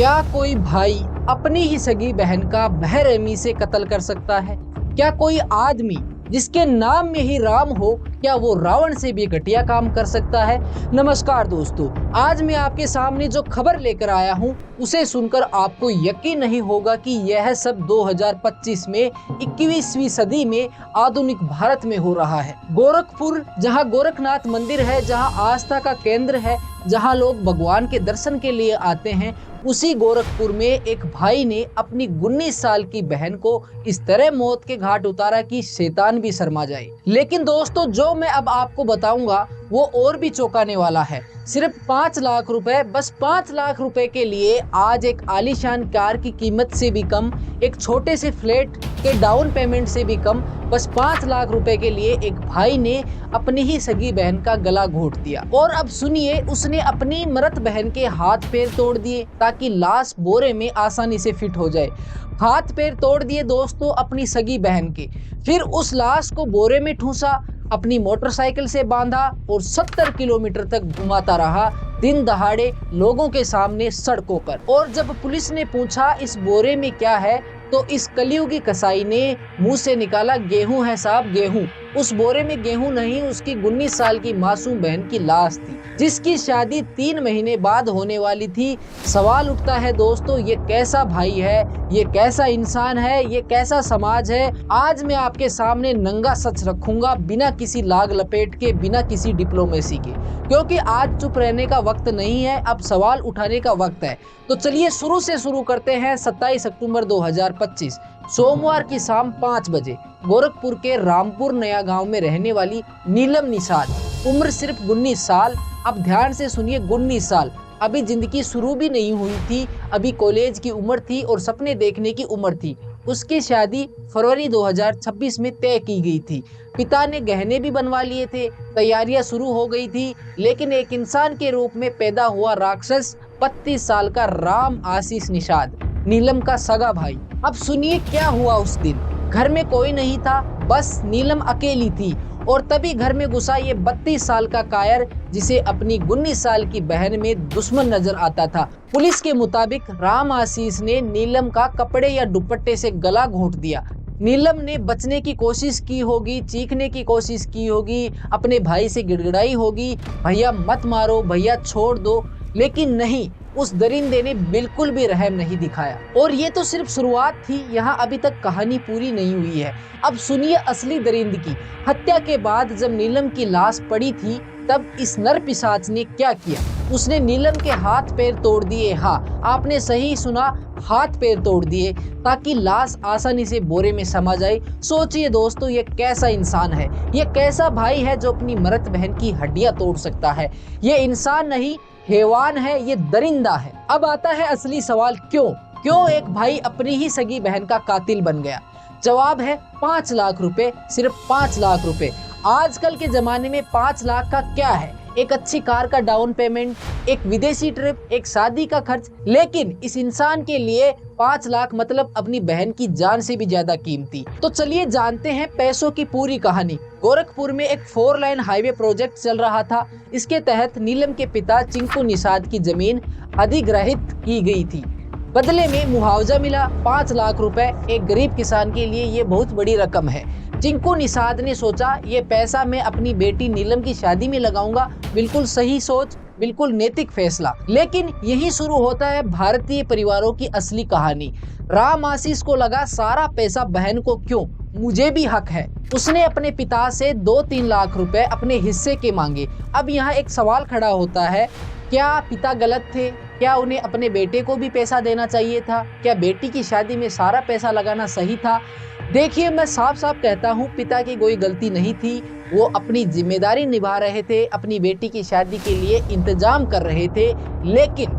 क्या कोई भाई अपनी ही सगी बहन का बेरहमी से कत्ल कर सकता है? क्या कोई आदमी जिसके नाम में ही राम हो, क्या वो रावण से भी घटिया काम कर सकता है? नमस्कार दोस्तों, आज मैं आपके सामने जो खबर लेकर आया हूँ उसे सुनकर आपको यकीन नहीं होगा कि यह सब 2025 में 21वीं सदी में आधुनिक भारत में हो रहा है। गोरखपुर, जहाँ गोरखनाथ मंदिर है, जहाँ आस्था का केंद्र है, जहाँ लोग भगवान के दर्शन के लिए आते हैं, उसी गोरखपुर में एक भाई ने अपनी 19 साल की बहन को इस तरह मौत के घाट उतारा कि शैतान भी शर्मा जाए। लेकिन दोस्तों, जो मैं अब आपको बताऊंगा वो और भी चौंकाने वाला है। सिर्फ 5 लाख रुपए, बस 5 लाख रुपए के लिए आज एक आलीशान कार की कीमत से भी कम, एक छोटे से फ्लैट के डाउन पेमेंट से भी कम, बस 5 लाख रुपए के लिए एक भाई ने अपनी ही सगी बहन का गला घोट दिया। और अब सुनिए, उसने अपनी मृत बहन के हाथ पैर तोड़ दिए ताकि लाश बोरे में आसानी से फिट हो जाए। हाथ पैर तोड़ दिए दोस्तों अपनी सगी बहन के, फिर उस लाश को बोरे में ठूंसा, अपनी मोटरसाइकिल से बांधा और 70 किलोमीटर तक घुमाता रहा दिन दहाड़े लोगों के सामने सड़कों पर। और जब पुलिस ने पूछा इस बोरे में क्या है, तो इस कलयुगी कसाई ने मुंह से निकाला, गेहूं है साहब, गेहूं। उस बोरे में गेहूं नहीं, उसकी 19 साल की मासूम बहन की लाश थी, जिसकी शादी 3 महीने बाद होने वाली थी। सवाल उठता है दोस्तों, ये कैसा भाई है, ये कैसा इंसान है, ये कैसा समाज है? आज मैं आपके सामने नंगा सच रखूंगा, बिना किसी लाग लपेट के, बिना किसी डिप्लोमेसी के, क्योंकि आज चुप रहने का वक्त नहीं है, अब सवाल उठाने का वक्त है। तो चलिए शुरू से शुरू करते हैं। 27 अक्टूबर 2025 सोमवार की शाम 5 बजे गोरखपुर के रामपुर नया गांव में रहने वाली नीलम निषाद, उम्र सिर्फ 19 साल। अब ध्यान से सुनिए, 19 साल, अभी जिंदगी शुरू भी नहीं हुई थी, अभी कॉलेज की उम्र थी और सपने देखने की उम्र थी। उसकी शादी फरवरी 2026 में तय की गई थी। पिता ने गहने भी बनवा लिए थे, तैयारियां शुरू हो गई थी, लेकिन एक इंसान के रूप में पैदा हुआ राक्षस 32 साल का राम आशीष निषाद, नीलम का सगा भाई। अब सुनिए क्या हुआ उस दिन। घर में कोई नहीं था, बस नीलम अकेली थी, और तभी घर में घुसा ये 32 साल का कायर, जिसे अपनी 19 साल की बहन में दुश्मन नजर आता था। पुलिस के मुताबिक राम आशीष ने नीलम का कपड़े या दुपट्टे से गला घोंट दिया। नीलम ने बचने की कोशिश की होगी, चीखने की कोशिश की होगी, अपने भाई से गिड़गिड़ाई होगी, भैया मत मारो, भैया छोड़ दो, लेकिन नहीं, उस दरिंदे ने बिल्कुल भी रहम नहीं दिखाया। और ये तो सिर्फ शुरुआत थी, यहाँ अभी तक कहानी पूरी नहीं हुई है। अब सुनिए असली दरिंद की। हत्या के बाद जब नीलम की लाश पड़ी थी, तब इस नर पिशाच ने क्या किया? उसने नीलम के हाथ पैर तोड़ दिए। हाँ, आपने सही सुना, हाथ पैर तोड़ दिए ताकि लाश आसानी से बोरे में समा जाए। सोचिए दोस्तों, ये कैसा इंसान है, ये कैसा भाई है जो अपनी मृत बहन की हड्डियां तोड़ सकता है? ये इंसान नहीं, हैवान है, ये दरिंदा है। अब आता है असली सवाल, क्यों एक भाई अपनी ही सगी बहन का कातिल बन गया? जवाब है 5 लाख रुपए, सिर्फ 5 लाख रुपए। आजकल के जमाने में 5 लाख का क्या है? एक अच्छी कार का डाउन पेमेंट, एक विदेशी ट्रिप, एक शादी का खर्च। लेकिन इस इंसान के लिए 5 लाख मतलब अपनी बहन की जान से भी ज्यादा कीमती। तो चलिए जानते हैं पैसों की पूरी कहानी। गोरखपुर में एक 4 लाइन हाईवे प्रोजेक्ट चल रहा था। इसके तहत नीलम के पिता चिंकू निषाद की जमीन अधिग्रहित की गई थी। बदले में मुआवजा मिला 5 लाख रुपए। एक गरीब किसान के लिए ये बहुत बड़ी रकम है। चिंकू निषाद ने सोचा, ये पैसा मैं अपनी बेटी नीलम की शादी में लगाऊंगा। बिल्कुल सही सोच, बिल्कुल नैतिक फैसला। लेकिन यही शुरू होता है भारतीय परिवारों की असली कहानी। राम आशीष को लगा सारा पैसा बहन को क्यों, मुझे भी हक है। उसने अपने पिता से 2-3 लाख रुपए अपने हिस्से के मांगे। अब यहाँ एक सवाल खड़ा होता है, क्या पिता गलत थे? क्या उन्हें अपने बेटे को भी पैसा देना चाहिए था? क्या बेटी की शादी में सारा पैसा लगाना सही था? देखिए, मैं साफ साफ कहता हूँ, पिता की कोई गलती नहीं थी। वो अपनी जिम्मेदारी निभा रहे थे, अपनी बेटी की शादी के लिए इंतजाम कर रहे थे। लेकिन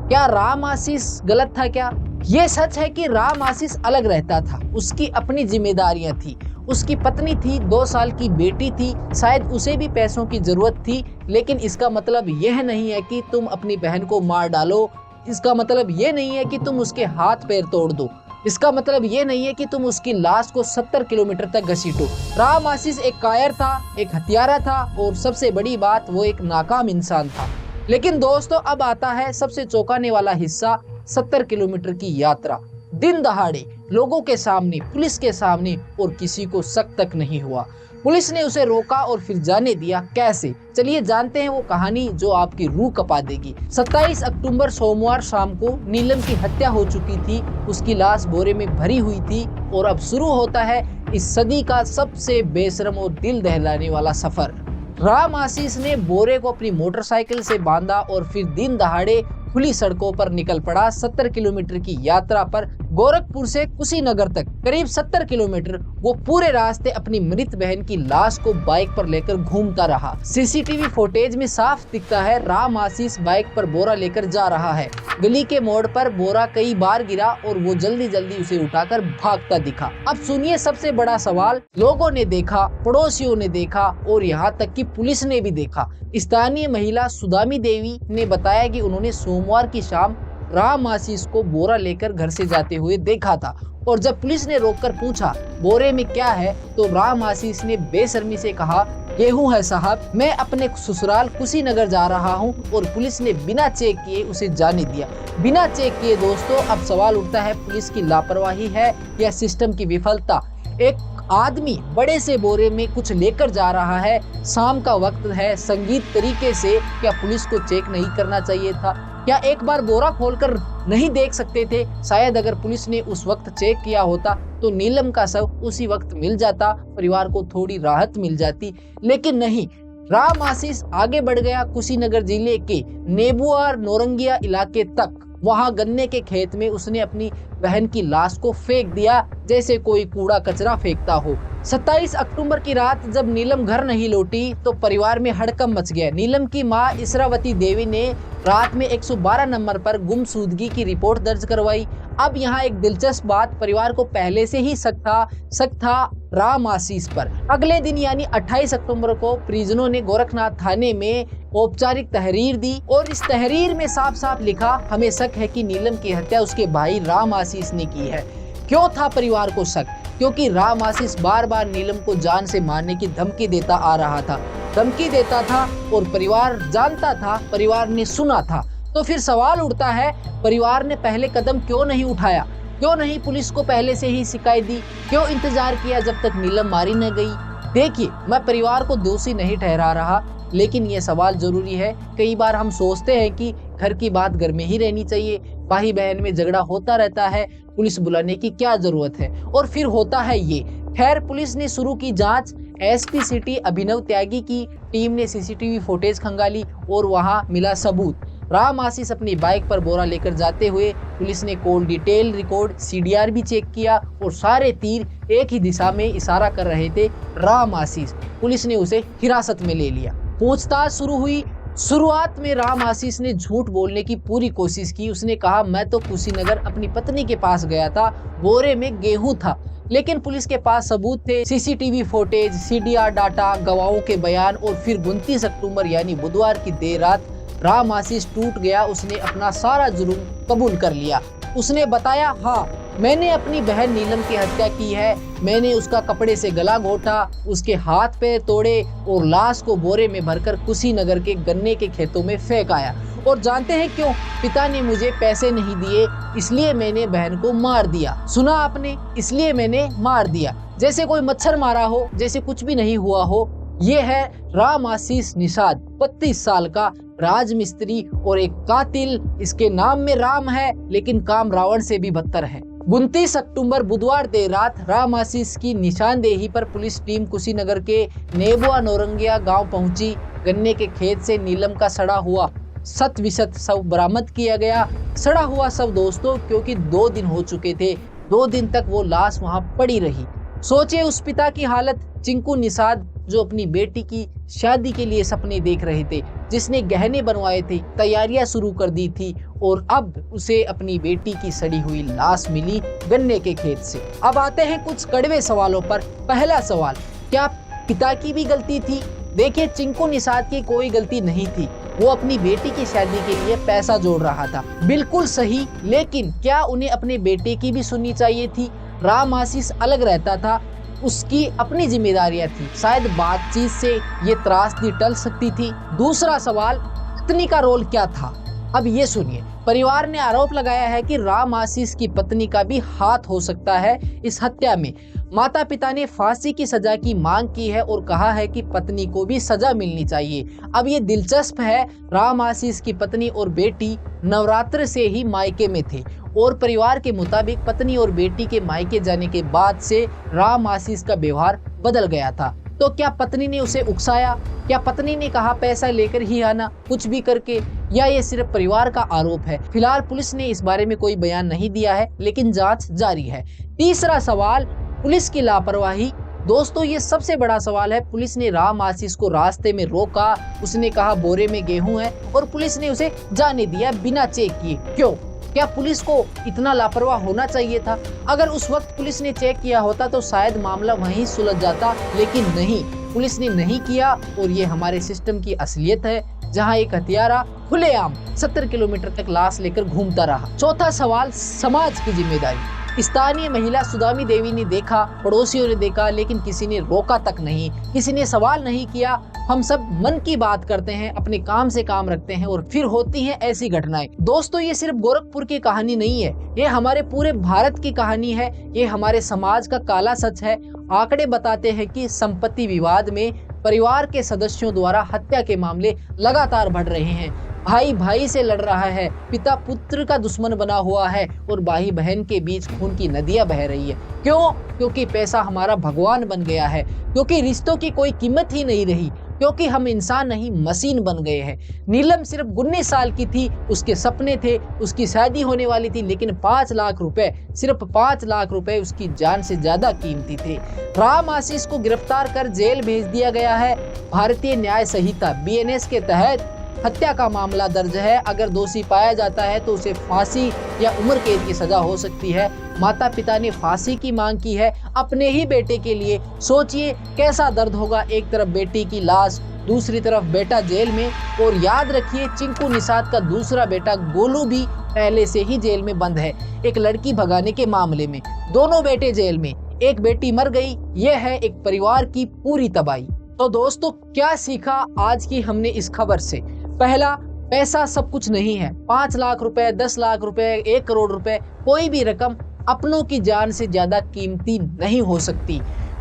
क्या राम आशीष गलत था? क्या ये सच है कि राम आशीष अलग रहता था, उसकी अपनी जिम्मेदारियां थी, उसकी पत्नी थी, 2 साल की बेटी थी, शायद उसे भी पैसों की जरूरत थी। लेकिन इसका मतलब यह नहीं है कि तुम अपनी बहन को मार डालो, इसका मतलब ये नहीं है कि तुम उसके हाथ पैर तोड़ दो, इसका मतलब ये नहीं है कि तुम उसकी लाश को 70 किलोमीटर तक घसीटो। राम आशीष एक कायर था, एक हत्यारा था, और सबसे बड़ी बात, वो एक नाकाम इंसान था। लेकिन दोस्तों, अब आता है सबसे चौंकाने वाला हिस्सा। 70 किलोमीटर की यात्रा, दिन दहाड़े, लोगों के सामने, पुलिस के सामने, और किसी को शक तक नहीं हुआ। पुलिस ने उसे रोका और फिर जाने दिया। कैसे? चलिए जानते हैं वो कहानी जो आपकी रूह कपा देगी। 27 अक्टूबर सोमवार शाम को नीलम की हत्या हो चुकी थी, उसकी लाश बोरे में भरी हुई थी और अब शुरू होता है इस सदी का सबसे बेशरम और दिल दहलाने वाला सफर। राम आशीष ने बोरे को अपनी मोटरसाइकिल से बांधा और फिर दिन दहाड़े खुली सड़कों पर निकल पड़ा। 70 किलोमीटर की यात्रा पर गोरखपुर से कुशीनगर तक करीब 70 किलोमीटर वो पूरे रास्ते अपनी मृत बहन की लाश को बाइक पर लेकर घूमता रहा। सीसीटीवी फुटेज में साफ दिखता है राम आशीष बाइक पर बोरा लेकर जा रहा है। गली के मोड़ पर बोरा कई बार गिरा और वो जल्दी जल्दी उसे उठाकर भागता दिखा। अब सुनिए सबसे बड़ा सवाल, लोगों ने देखा, पड़ोसियों ने देखा और यहाँ तक कि पुलिस ने भी देखा। स्थानीय महिला सुदामी देवी ने बताया कि उन्होंने सोमवार की शाम राम आशीष को बोरा लेकर घर से जाते हुए देखा था और जब पुलिस ने रोककर पूछा बोरे में क्या है तो राम आशीष ने बेशर्मी से कहा, गेहूं है साहब, मैं अपने ससुराल कुशीनगर जा रहा हूं। और पुलिस ने बिना चेक किए उसे जाने दिया। बिना चेक किए दोस्तों, अब सवाल उठता है पुलिस की लापरवाही है या सिस्टम की विफलता। एक आदमी बड़े से बोरे में कुछ लेकर जा रहा है, शाम का वक्त है, संगीत तरीके से, क्या पुलिस को चेक नहीं करना चाहिए था? क्या एक बार बोरा खोलकर नहीं देख सकते थे? शायद अगर पुलिस ने उस वक्त चेक किया होता तो नीलम का शव उसी वक्त मिल जाता, परिवार को थोड़ी राहत मिल जाती, लेकिन नहीं। राम आशीष आगे बढ़ गया कुशीनगर जिले के नेबुआ नौरंगिया इलाके तक। वहां गन्ने के खेत में उसने अपनी बहन की लाश को फेंक दिया जैसे कोई कूड़ा कचरा फेंकता हो। 27 अक्टूबर की रात जब नीलम घर नहीं लौटी तो परिवार में हड़कंप मच गया। नीलम की मां इसरावती देवी ने रात में 112 नंबर पर गुमशुदगी की रिपोर्ट दर्ज करवाई। अब यहाँ एक दिलचस्प बात, परिवार को पहले से ही शक था राम आशीष पर। अगले दिन यानी 28 अक्टूबर को परिजनों ने गोरखनाथ थाने में औपचारिक तहरीर दी और इस तहरीर में साफ साफ लिखा, हमें शक है कि नीलम की हत्या उसके भाई राम आशीष ने की है। क्यों था परिवार को शक? क्योंकि राम आशीष बार बार नीलम को जान से मारने की धमकी देता आ रहा था, धमकी देता था और परिवार जानता था, परिवार ने सुना था। तो फिर सवाल उठता है, परिवार ने पहले कदम क्यों नहीं उठाया? क्यों नहीं पुलिस को पहले से ही शिकायत दी? क्यों इंतजार किया जब तक नीलम मारी न गई? देखिए, मैं परिवार को दोषी नहीं ठहरा रहा, लेकिन ये सवाल जरूरी है। कई बार हम सोचते हैं कि घर की बात घर में ही रहनी चाहिए, भाई बहन में झगड़ा होता रहता है, पुलिस बुलाने की क्या जरूरत है? और फिर होता है ये। खैर, पुलिस ने शुरू की जांच। एसपी सिटी अभिनव त्यागी की टीम ने सीसीटीवी फुटेज खंगाली और वहां मिला सबूत। राम आशीष अपनी बाइक पर बोरा लेकर जाते हुए पुलिस ने कॉल डिटेल रिकॉर्ड, सीडीआर भी चेक किया और सारे तीर एक ही दिशा में इशारा कर रहे थे, राम आशीष। पुलिस ने उसे हिरासत में ले लिया। पूछताछ शुरू हुई। शुरुआत में राम आशीष ने झूठ बोलने की पूरी कोशिश की। उसने कहा, मैं तो कुशीनगर अपनी पत्नी के पास गया था, बोरे में गेहूं था। लेकिन पुलिस के पास सबूत थे, सीसीटीवी फुटेज, सीडीआर डाटा, गवाहों के बयान। और फिर 29 अक्टूबर यानी बुधवार की देर रात राम आशीष टूट गया। उसने अपना सारा जुर्म कबूल कर लिया। उसने बताया, हाँ, मैंने अपनी बहन नीलम की हत्या की है। मैंने उसका कपड़े से गला घोटा, उसके हाथ पैर तोड़े और लाश को बोरे में भरकर कुशीनगर के गन्ने के खेतों में फेंक आया। और जानते हैं क्यों? पिता ने मुझे पैसे नहीं दिए, इसलिए मैंने बहन को मार दिया। सुना आपने? इसलिए मैंने मार दिया। जैसे कोई मच्छर मारा हो, जैसे कुछ भी नहीं हुआ हो। ये है राम आशीष निषाद, 32 साल का राजमिस्त्री और एक कातिल। इसके नाम में राम है, लेकिन काम रावण से भी बदतर है। 29 अक्टूबर बुधवार देर रात राम आशीष की निशानदेही पर पुलिस टीम कुशीनगर के नेबुआ नौरंगिया गांव पहुंची। गन्ने के खेत से नीलम का सड़ा हुआ 100% शव बरामद किया गया। सड़ा हुआ शव दोस्तों, क्योंकि 2 दिन हो चुके थे। 2 दिन तक वो लाश वहां पड़ी रही। सोचिए उस पिता की हालत, चिंकू निषाद, जो अपनी बेटी की शादी के लिए सपने देख रहे थे, जिसने गहने बनवाए थे, तैयारियां शुरू कर दी थी, और अब उसे अपनी बेटी की सड़ी हुई लाश मिली गन्ने के खेत से। अब आते हैं कुछ कड़वे सवालों पर। पहला सवाल, क्या पिता की भी गलती थी? देखिए, चिंकू निषाद की कोई गलती नहीं थी। वो अपनी बेटी की शादी के लिए पैसा जोड़ रहा था, बिल्कुल सही। लेकिन क्या उन्हें अपने बेटे की भी सुननी चाहिए थी? राम आशीष अलग रहता था, उसकी अपनी जिम्मेदारियां थी। शायद बातचीत से ये त्रासदी टल सकती थी। दूसरा सवाल, पत्नी का रोल क्या था? अब ये सुनिए, परिवार ने आरोप लगाया है कि राम आशीष की पत्नी का भी हाथ हो सकता है इस हत्या में। माता पिता ने फांसी की सजा की मांग की है और कहा है कि पत्नी को भी सजा मिलनी चाहिए। अब ये दिलचस्प है, राम आशीष की पत्नी और बेटी नवरात्र से ही मायके में थे और परिवार के मुताबिक पत्नी और बेटी के मायके जाने के बाद से राम आशीष का व्यवहार बदल गया था। तो क्या पत्नी ने उसे उकसाया? क्या पत्नी ने कहा पैसा लेकर ही आना, कुछ भी करके, या ये सिर्फ परिवार का आरोप है? फिलहाल पुलिस ने इस बारे में कोई बयान नहीं दिया है, लेकिन जांच जारी है। तीसरा सवाल, पुलिस की लापरवाही। दोस्तों, ये सबसे बड़ा सवाल है। पुलिस ने राम आशीष को रास्ते में रोका, उसने कहा बोरे में गेहूं है और पुलिस ने उसे जाने दिया बिना चेक किए। क्यों? क्या पुलिस को इतना लापरवाह होना चाहिए था? अगर उस वक्त पुलिस ने चेक किया होता तो शायद मामला वहीं सुलझ जाता, लेकिन नहीं, पुलिस ने नहीं किया। और ये हमारे सिस्टम की असलियत है, जहां एक हत्यारा खुलेआम 70 किलोमीटर तक लाश लेकर घूमता रहा। चौथा सवाल, समाज की जिम्मेदारी। स्थानीय महिला सुदामी देवी ने देखा, पड़ोसियों ने देखा, लेकिन किसी ने रोका तक नहीं, किसी ने सवाल नहीं किया। हम सब मन की बात करते हैं, अपने काम से काम रखते हैं और फिर होती हैं ऐसी घटनाएं। दोस्तों, ये सिर्फ गोरखपुर की कहानी नहीं है, ये हमारे पूरे भारत की कहानी है, ये हमारे समाज का काला सच है। आंकड़े बताते हैं कि संपत्ति विवाद में परिवार के सदस्यों द्वारा हत्या के मामले लगातार बढ़ रहे हैं। भाई भाई से लड़ रहा है, पिता पुत्र का दुश्मन बना हुआ है और भाई बहन के बीच खून की नदियां बह रही है। क्यों? क्योंकि पैसा हमारा भगवान बन गया है, क्योंकि रिश्तों की कोई कीमत ही नहीं रही, क्योंकि हम इंसान नहीं मशीन बन गए हैं। नीलम सिर्फ 19 साल की थी, उसके सपने थे, उसकी शादी होने वाली थी, लेकिन 5 लाख रुपए, सिर्फ 5 लाख रुपए उसकी जान से ज्यादा कीमती थे। राम आशीष को गिरफ्तार कर जेल भेज दिया गया है। भारतीय न्याय संहिता BNS के तहत हत्या का मामला दर्ज है। अगर दोषी पाया जाता है तो उसे फांसी या उम्र कैद की सजा हो सकती है। माता पिता ने फांसी की मांग की है अपने ही बेटे के लिए। सोचिए कैसा दर्द होगा, एक तरफ बेटी की लाश, दूसरी तरफ बेटा जेल में। और याद रखिए, चिंकू निषाद का दूसरा बेटा गोलू भी पहले से ही जेल में बंद है, एक लड़की भगाने के मामले में। दोनों बेटे जेल में, एक बेटी मर गई। यह है एक परिवार की पूरी तबाही। तो दोस्तों, क्या सीखा आज की हमने इस खबर से? पहला, पैसा सब कुछ नहीं है। 5 लाख रुपए, 10 लाख रुपए, 1 करोड़ रुपए, कोई भी रकम अपनों की जान से ज्यादा कीमती नहीं हो सकती।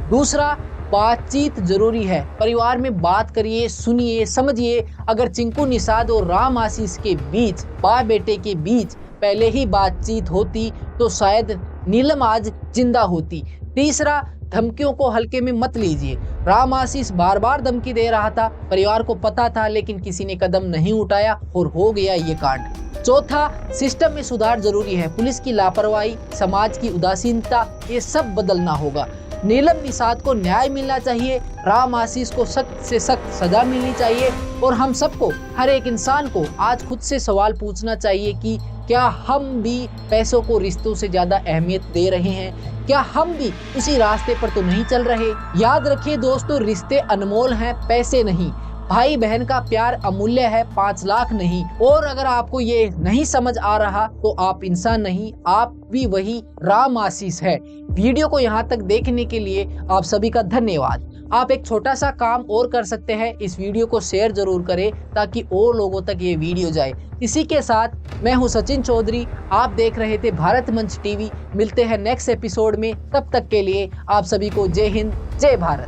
दूसरा, बातचीत जरूरी है। परिवार में बात करिए, सुनिए, समझिए। अगर चिंकू निषाद और राम आशीष के बीच, बाप बेटे के बीच पहले ही बातचीत होती तो शायद नीलम आज जिंदा होती। तीसरा, धमकियों को हल्के में मत लीजिए। राम आशीष बार बार धमकी दे रहा था, परिवार को पता था, लेकिन किसी ने कदम नहीं उठाया और हो गया ये कांड। चौथा, सिस्टम में सुधार जरूरी है। पुलिस की लापरवाही, समाज की उदासीनता, ये सब बदलना होगा। नीलम निषाद को न्याय मिलना चाहिए, राम आशीष को सख्त से सख्त सजा मिलनी चाहिए। और हम सबको, हर एक इंसान को आज खुद से सवाल पूछना चाहिए कि क्या हम भी पैसों को रिश्तों से ज्यादा अहमियत दे रहे हैं? क्या हम भी उसी रास्ते पर तो नहीं चल रहे? याद रखिए दोस्तों, रिश्ते अनमोल हैं, पैसे नहीं। भाई बहन का प्यार अमूल्य है, 5 लाख नहीं। और अगर आपको ये नहीं समझ आ रहा तो आप इंसान नहीं, आप भी वही राम आशीष है। वीडियो को यहाँ तक देखने के लिए आप सभी का धन्यवाद। आप एक छोटा सा काम और कर सकते हैं, इस वीडियो को शेयर जरूर करें ताकि और लोगों तक ये वीडियो जाए। इसी के साथ मैं हूं सचिन चौधरी, आप देख रहे थे भारत मंच टीवी। मिलते हैं नेक्स्ट एपिसोड में, तब तक के लिए आप सभी को जय हिंद, जय भारत।